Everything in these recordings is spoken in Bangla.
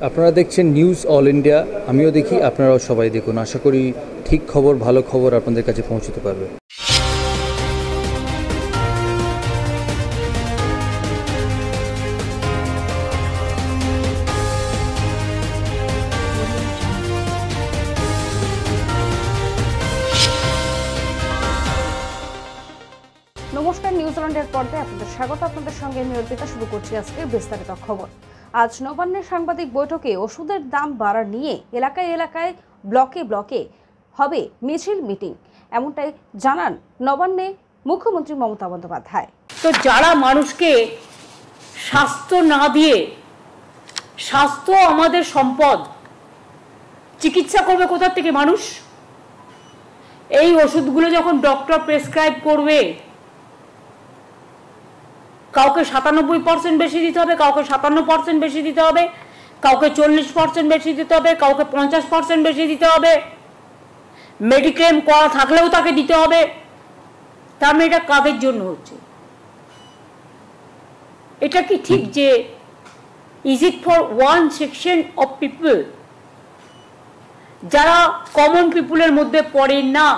আপনারা দেখছেন নিউজ অল ইন্ডিয়া। আমিও দেখি, আপনারাও সবাই দেখুন। আশা করি ঠিক খবর, ভালো খবর আপনাদের কাছে পৌঁছতে পারবে। নমস্কার, নিউজিল্যান্ডের পর্দায় আপনাদের স্বাগত। আপনাদের সঙ্গে আমি অর্পিতা। শুরু করছি আজকের বিস্তারিত খবর। আজ নবান্নের সাংবাদিক বৈঠকে ওষুধের দাম বাড়া নিয়ে এলাকায় এলাকায় ব্লকে ব্লকে হবে মিছিল মিটিং, এমনটাই জানান নবান্নে মুখ্যমন্ত্রী মমতা বন্দ্যোপাধ্যায়। তো যারা মানুষকে স্বাস্থ্য না দিয়ে, স্বাস্থ্য আমাদের সম্পদ, চিকিৎসা করবে কোথা থেকে মানুষ? এই ওষুধগুলো যখন ডক্টর প্রেসক্রাইব করবে, কাউকে 97% বেশি দিতে হবে, কাউকে 57% বেশি দিতে হবে, কাউকে 40% বেশি দিতে হবে, কাউকে 50% বেশি দিতে হবে, মেডিক্লেম করা থাকলেও তাকে দিতে হবে। তার মানে এটা কাদের জন্য হচ্ছে? এটা কি ঠিক যে is it for one section of people, যারা কমন পিপুলের মধ্যে পড়ে না,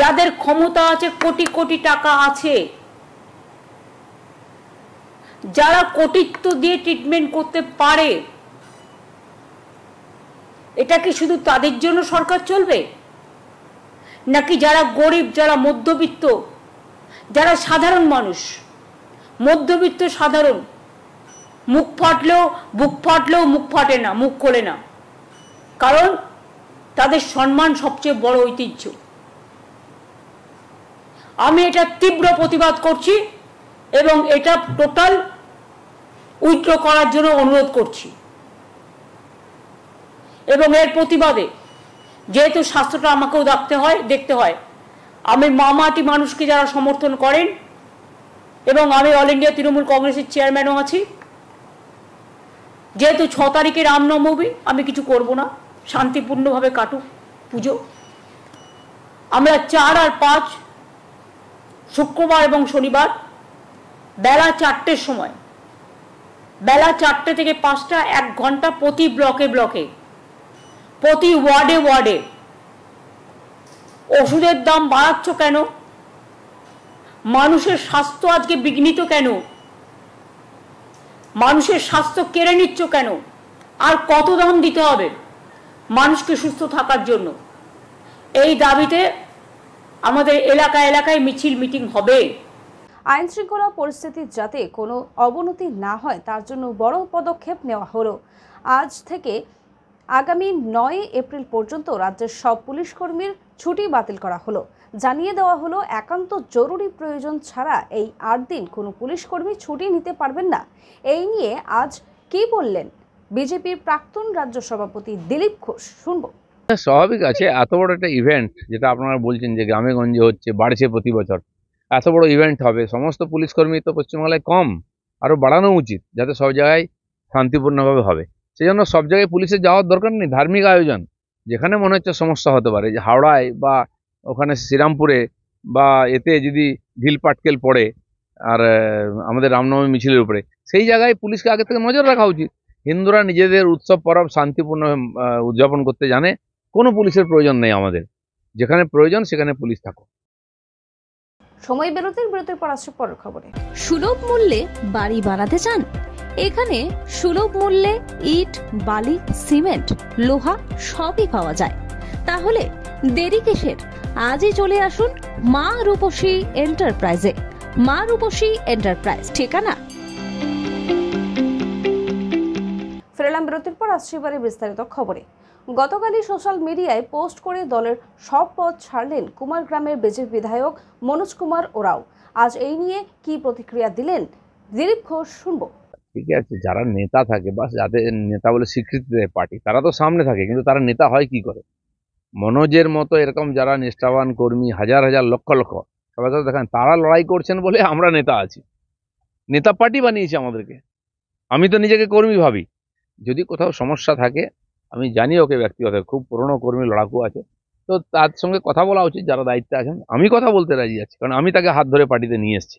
যাদের ক্ষমতা আছে, কোটি কোটি টাকা আছে, যারা কোটিত্ব দিয়ে ট্রিটমেন্ট করতে পারে? এটা কি শুধু তাদের জন্য সরকার চলবে, নাকি যারা গরিব, যারা মধ্যবিত্ত, যারা সাধারণ মানুষ, মধ্যবিত্ত সাধারণ, মুখ ফাটলেও মুখ ফাটে না, মুখ খোলে না, কারণ তাদের সম্মান সবচেয়ে বড় ঐতিহ্য। আমি এটা তীব্র প্রতিবাদ করছি এবং এটা টোটাল উইথড্র করার জন্য অনুরোধ করছি। এবং এর প্রতিবাদে, যেহেতু স্বাস্থ্যটা আমাকেও দেখতে হয়, আমি মামাটি মানুষকে যারা সমর্থন করেন, এবং আমি অল ইন্ডিয়া তৃণমূল কংগ্রেসের চেয়ারম্যানও আছি, যেহেতু 6 তারিখে রামনবমী, আমি কিছু করব না, শান্তিপূর্ণভাবে কাটুক পুজো। আমরা 4 আর 5 শুক্রবার এবং শনিবার বেলা 4টের সময়, বেলা 4টে থেকে 5টা, 1 ঘন্টা প্রতি ব্লকে ব্লকে, প্রতি ওয়ার্ডে ওয়ার্ডে ওষুধের দাম বাড়াচ্ছ কেন? মানুষের স্বাস্থ্য আজকে বিঘ্নিত কেন? মানুষের স্বাস্থ্য কেড়ে নিচ্ছ কেন? আর কত দাম দিতে হবে মানুষকে সুস্থ থাকার জন্য? এই দাবিতে আমাদের এলাকায় এলাকায় মিছিল মিটিং হবে। আইন শৃঙ্খলা পরিস্থিতির যাতে কোনো অবনতি না হয় তার জন্য বড় পদক্ষেপ নেওয়া হলো। আজ থেকে আগামী 9 এপ্রিল পর্যন্ত রাজ্যের সব পুলিশ কর্মীর ছুটি বাতিল করা হলো। জানিয়ে দেওয়া হলো, একান্ত জরুরি প্রয়োজন ছাড়া এই 8 দিন কোনো পুলিশ কর্মী ছুটি নিতে পারবেন না। এই নিয়ে আজ কি বললেন বিজেপির প্রাক্তন রাজ্য সভাপতি দিলীপ ঘোষ, শুনবো। স্বাভাবিক আছে, এত বড় একটা ইভেন্ট যেটা আপনারা বলছেন যে গ্রামে গঞ্জে হচ্ছে, বাড়ছে প্রতি বছর, এত বড় ইভেন্ট হবে, সমস্ত পুলিশ কর্মী তো পশ্চিমবাংলায় কম, আরও বাড়ানো উচিত যাতে সব জায়গায় শান্তিপূর্ণভাবে হবে। সেই জন্য সব জায়গায় পুলিশের যাওয়ার দরকার নেই। ধার্মিক আয়োজন যেখানে মনে হচ্ছে সমস্যা হতে পারে, যে হাওড়ায় বা ওখানে শ্রীরামপুরে বা এতে যদি ঢিল পাটকেল পড়ে আর আমাদের রামনবমী মিছিলের উপরে, সেই জায়গায় পুলিশকে আগে থেকে নজর রাখা উচিত। হিন্দুরা নিজেদের উৎসব পরব শান্তিপূর্ণ উদযাপন করতে জানে, কোনো পুলিশের প্রয়োজন নেই আমাদের। যেখানে প্রয়োজন সেখানে পুলিশ থাকো। সময় বিরতির পর আসছে পরের খবরে। সুলভ মূল্যে বাড়ি বানাতে চান? এখানে সুলভ মূল্যে ইট, বালি, সিমেন্ট, লোহা সবই পাওয়া যায়। তাহলে দেরি কিসের? আজই চলে আসুন মা রূপসী এন্টারপ্রাইজে। মা রূপসী এন্টারপ্রাইজ ঠিকানা। ফেরলাম বিরতির পর আসছে এবারে বিস্তারিত খবরে। গতকালই সোশ্যাল মিডিয়ায় পোস্ট করে দলের সব পদ ছাড়লেন কুমারগ্রামের বিজেপি বিধায়ক মনোজ কুমার ওরাও। আজ এই নিয়ে কি প্রতিক্রিয়া দিলেন দিলীপ ঘোষ, শুনবো। ঠিক আছে, যারা নেতা থাকে বা যাদের নেতা বলে স্বীকৃতি দেয় পার্টি, তারা তো সামনে থাকে, কিন্তু তারা নেতা হয় কি করে? মনোজের মতো এরকম যারা নিষ্ঠাবান কর্মী, হাজার হাজার লক্ষ লক্ষ, সবাই তো দেখেন, তারা লড়াই করছেন বলে আমরা নেতা আছি। নেতা পার্টি বানিয়েছে আমাদেরকে। আমি তো নিজেকে কর্মী ভাবি। যদি কোথাও সমস্যা থাকে, আমি জানি ওকে ব্যক্তিগত, খুব পুরনো কর্মী, লড়াকু আছে, তো তার সঙ্গে কথা বলা উচিত যারা দায়িত্বে আছেন। আমি কথা বলতে রাজি আছি, কারণ আমি তাকে হাত ধরে পার্টিতে নিয়ে এসেছি।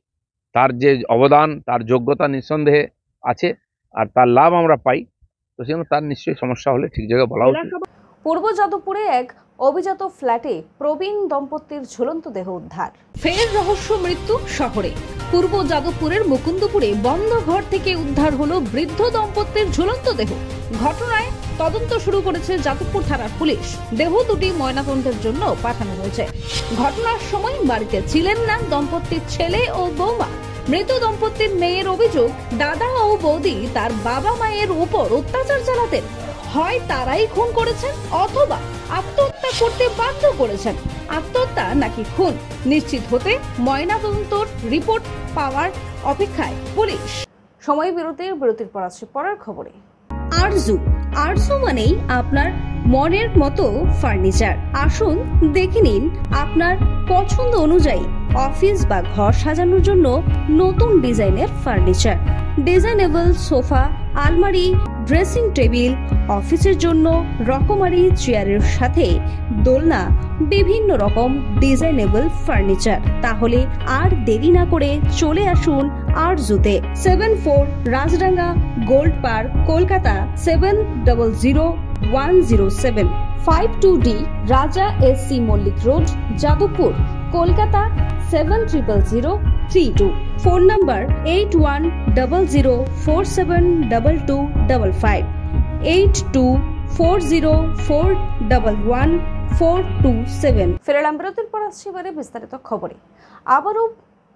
তার যে অবদান, তার যোগ্যতা নিঃসন্দেহে আছে, আর তার লাভ আমরা পাই, তো সেজন্য তার নিশ্চয়ই সমস্যা হলে ঠিক জায়গায় বলা উচিত। পূর্ব যাদবপুরে এক অভিজাত ফ্ল্যাটে প্রবীণ দম্পতির ঝুলন্ত দেহ উদ্ধার। ফের রহস্য মৃত্যু শহরে। পূর্ব যাদবপুরের মুকুন্দপুরে বন্ধ ঘর থেকে উদ্ধার হলো বৃদ্ধ দম্পতির ঝুলন্ত দেহ। ঘটনায় তদন্ত শুরু করেছে যাদবপুর থানার পুলিশ। দেহ দুটি ময়নাতদন্তের জন্য পাঠানো হয়েছে। ঘটনার সময় বাড়িতে ছিলেন না দম্পতির ছেলে ও বৌমা। মৃত দম্পতির মেয়ের অভিযোগ, দাদা ও বৌদি তার বাবা মায়ের উপর অত্যাচার চালাতেন। হয় তারাই খুন করেছেন অথবা আত্মহত্যা করতে বাধ্য করেছেন। আত্মহত্যা নাকি খুন নিশ্চিত হতে ময়নাতদন্তর রিপোর্ট পাওয়ার অপেক্ষায় পুলিশ। সময় বিরতির পর আসছে পরের খবরে। আরজু আরজু মানেই আপনার মনের মতো ফার্নিচার। আসুন দেখে নিন আপনার পছন্দ অনুযায়ী অফিস বা ঘর সাজানোর জন্য নতুন ডিজাইনের ফার্নিচার। ডিজাইনেবল সোফা, আলমারি, ড্রেসিং টেবিল, অফিসের জন্য রকমারি চেয়ারের সাথে দোলনা, বিভিন্ন রকম ডিজাইনেবল ফার্নিচার। তাহলে আর দেরি না করে চলে আসুন আরজুতে। 74 Rajdanga gold park, Kolkata 700107। 52D Raja SC Mallick road, Jadavpur, Kolkata 700032। Phone number 8100472255, 8240411427। ফেরালাম বিরতির পর আসছে এবারে বিস্তারিত খবরে। আবারও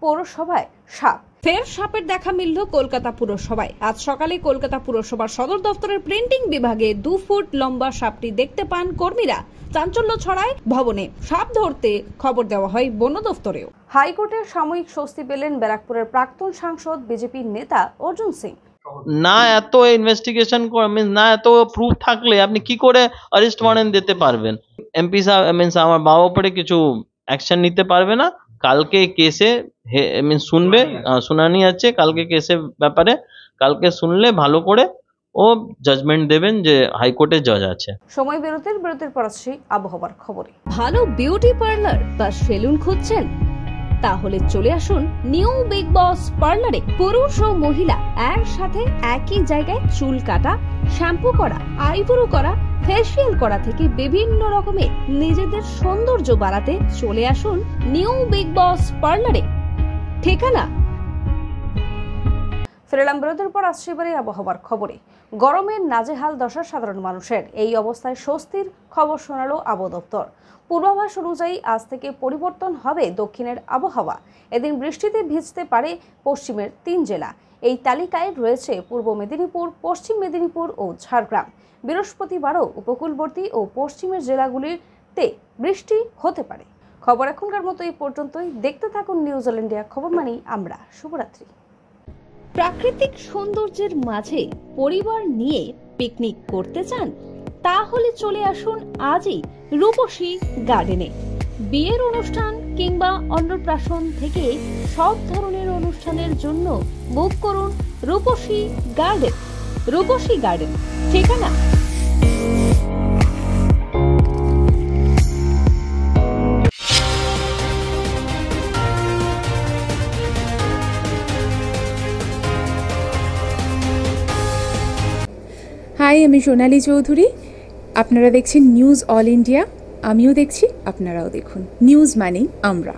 পৌরসভায় সাপ। ফের সাপের দেখা মিলল কলকাতা পুরসভায়। আজ সকালে কলকাতা পুরসভার সদর দপ্তরের প্রিন্টিং বিভাগে 2 ফুট লম্বা সাপটি দেখতে পান কর্মীরা। চাঞ্চল্য ছড়ায় ভবনে। সাপ ধরতে খবর দেওয়া হয় বন দপ্তরেও। হাইকোর্টের সাময়িক স্বস্তি পেলেন ব্যারাকপুরের প্রাক্তন সাংসদ বিজেপি নেতা অর্জুন সিং। না এত ইনভেস্টিগেশন না এত প্রুফ থাকলে আপনি কি করে অ্যারেস্ট ওয়ারেন্ট দিতে পারবেন? এমপি সাহেব মিনস আমার বাবা উপরে কিছু অ্যাকশন নিতে পারবে না। কালকে কেসে শুনবে, শুনানি আছে কালকে কেসের ব্যাপারে। কালকে শুনলে ভালো করে ও জাজমেন্ট দেবেন যে হাইকোর্টের জজ আছে। সময় বিরতির পর আসছে আবহাওয়ার খবরে। ভালো বিউটি পার্লার বা সেলুন খুঁজছেন? তাহলে চলে আসুন নিউ বিগ বস পার্লারে। পুরুষ ও মহিলা একসাথে একই জায়গায় চুল কাটা, শ্যাম্পু করা, আইব্রো করা, ফেসিয়াল করা থেকে বিভিন্ন রকমের নিজেদের সৌন্দর্য বাড়াতে চলে আসুন নিউ বিগ বস পার্লারে। ঠিকানা। ফেরালাম বিরতির পর আসছে এবারে আবহাওয়ার খবরে। গরমের নাজেহাল দশা সাধারণ মানুষের। এই অবস্থায় স্বস্তির খবর শোনালো আবহাওয়া দপ্তর। পূর্বাভাস অনুযায়ী আজ থেকে পরিবর্তন হবে দক্ষিণের আবহাওয়া। এদিন বৃষ্টিতে ভিজতে পারে পশ্চিমের 3 জেলা। এই তালিকায় রয়েছে পূর্ব মেদিনীপুর, পশ্চিম মেদিনীপুর ও ঝাড়গ্রাম। বৃহস্পতিবারও উপকূলবর্তী ও পশ্চিমের জেলাগুলিতে বৃষ্টি হতে পারে। খবর এখনকার মতো এই পর্যন্তই। দেখতে থাকুন নিউজ অল ইন্ডিয়া খবর মানেই আমরা। শুভরাত্রি। প্রাকৃতিক সৌন্দর্যের মাঝে পরিবার নিয়ে পিকনিক করতে চান? তাহলে চলে আসুন আজই রূপসী গার্ডেনে। বিয়ের অনুষ্ঠান কিংবা অন্নপ্রাশন থেকে সব ধরনের অনুষ্ঠানের জন্য বুক করুন রূপসী গার্ডেন। রূপসী গার্ডেন ঠিকানা। হাই, আমি সোনালী চৌধুরী। আপনারা দেখছেন নিউজ অল ইন্ডিয়া। আমিও দেখছি, আপনারাও দেখুন। নিউজ মানেই আমরা।